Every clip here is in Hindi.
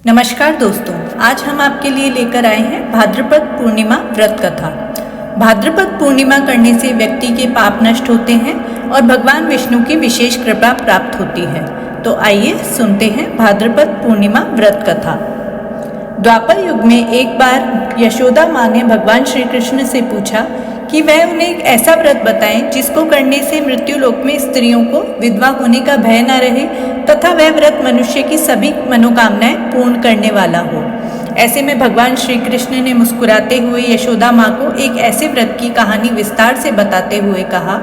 नमस्कार दोस्तों, आज हम आपके लिए लेकर आए हैं भाद्रपद पूर्णिमा व्रत कथा। भाद्रपद पूर्णिमा करने से व्यक्ति के पाप नष्ट होते हैं और भगवान विष्णु की विशेष कृपा प्राप्त होती है। तो आइए सुनते हैं भाद्रपद पूर्णिमा व्रत कथा। द्वापर युग में एक बार यशोदा माँ ने भगवान श्री कृष्ण से पूछा कि वह उन्हें एक ऐसा व्रत बताएं जिसको करने से मृत्यु लोक में स्त्रियों को विधवा होने का भय न रहे तथा वह व्रत मनुष्य की सभी मनोकामनाएं पूर्ण करने वाला हो। ऐसे में भगवान श्री कृष्ण ने मुस्कुराते हुए यशोदा माँ को एक ऐसे व्रत की कहानी विस्तार से बताते हुए कहा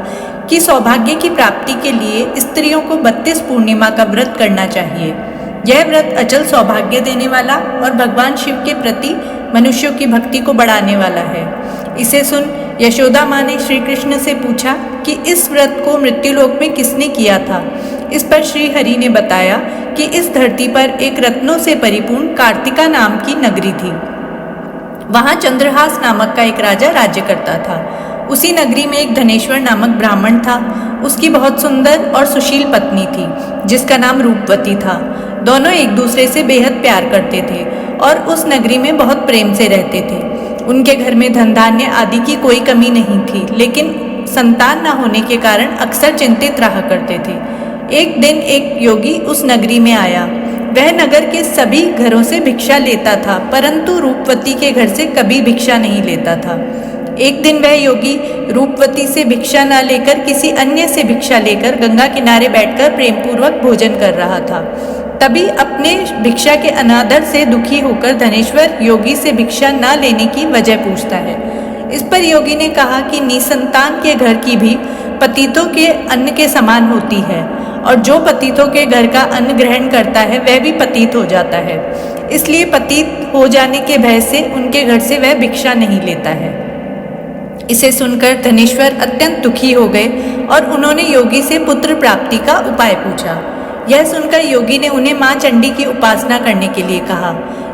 कि सौभाग्य की प्राप्ति के लिए स्त्रियों को 32 पूर्णिमा का व्रत करना चाहिए। यह व्रत अचल सौभाग्य देने वाला और भगवान शिव के प्रति मनुष्यों की भक्ति को बढ़ाने वाला है। इसे सुन यशोदा माँ ने श्री कृष्ण से पूछा कि इस व्रत को मृत्युलोक में किसने किया था। इस पर श्री हरि ने बताया कि इस धरती पर एक रत्नों से परिपूर्ण कार्तिका नाम की नगरी थी। वहाँ चंद्रहास नामक का एक राजा राज्य करता था। उसी नगरी में एक धनेश्वर नामक ब्राह्मण था। उसकी बहुत सुंदर और सुशील पत्नी थी जिसका नाम रूपवती था। दोनों एक दूसरे से बेहद प्यार करते थे और उस नगरी में बहुत प्रेम से रहते थे। उनके घर में धन धान्य आदि की कोई कमी नहीं थी, लेकिन संतान न होने के कारण अक्सर चिंतित रहा करते थे। एक दिन एक योगी उस नगरी में आया। वह नगर के सभी घरों से भिक्षा लेता था, परंतु रूपवती के घर से कभी भिक्षा नहीं लेता था। एक दिन वह योगी रूपवती से भिक्षा न लेकर किसी अन्य से भिक्षा लेकर गंगा किनारे बैठकर प्रेमपूर्वक भोजन कर रहा था। तभी अपने भिक्षा के अनादर से दुखी होकर धनेश्वर योगी से भिक्षा न लेने की वजह पूछता है। इस पर योगी ने कहा कि निसंतान के घर की भी पतितों के अन्न के समान होती है और जो पतितों के घर का अन्न ग्रहण करता है वह भी पतित हो जाता है। इसलिए पतित हो जाने के भय से उनके घर से वह भिक्षा नहीं लेता है। इसे सुनकर धनेश्वर अत्यंत दुखी हो गए और उन्होंने योगी से पुत्र प्राप्ति का उपाय पूछा। यह सुनकर योगी ने उन्हें माँ चंडी की उपासना करने के लिए कहा।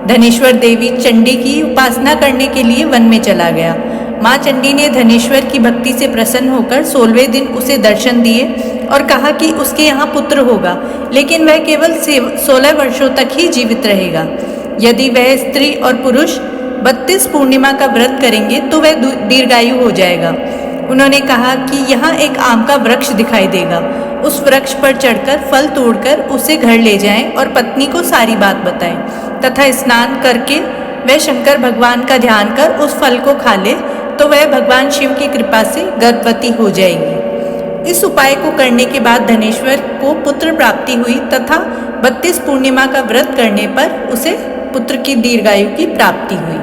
धनेश्वर देवी चंडी की उपासना करने के लिए वन में चला गया। माँ चंडी ने धनेश्वर की भक्ति से प्रसन्न होकर 16वें दिन उसे दर्शन दिए और कहा कि उसके यहाँ पुत्र होगा, लेकिन वह केवल 16 वर्षों तक ही जीवित रहेगा। यदि वह स्त्री और पुरुष 32 पूर्णिमा का व्रत करेंगे तो वह दीर्घायु हो जाएगा। उन्होंने कहा कि यहाँ एक आम का वृक्ष दिखाई देगा। उस वृक्ष पर चढ़कर फल तोड़कर उसे घर ले जाएं और पत्नी को सारी बात बताएं तथा स्नान करके वह शंकर भगवान का ध्यान कर उस फल को खा ले तो वह भगवान शिव की कृपा से गर्भवती हो जाएगी। इस उपाय को करने के बाद धनेश्वर को पुत्र प्राप्ति हुई तथा 32 पूर्णिमा का व्रत करने पर उसे पुत्र की दीर्घायु की प्राप्ति हुई।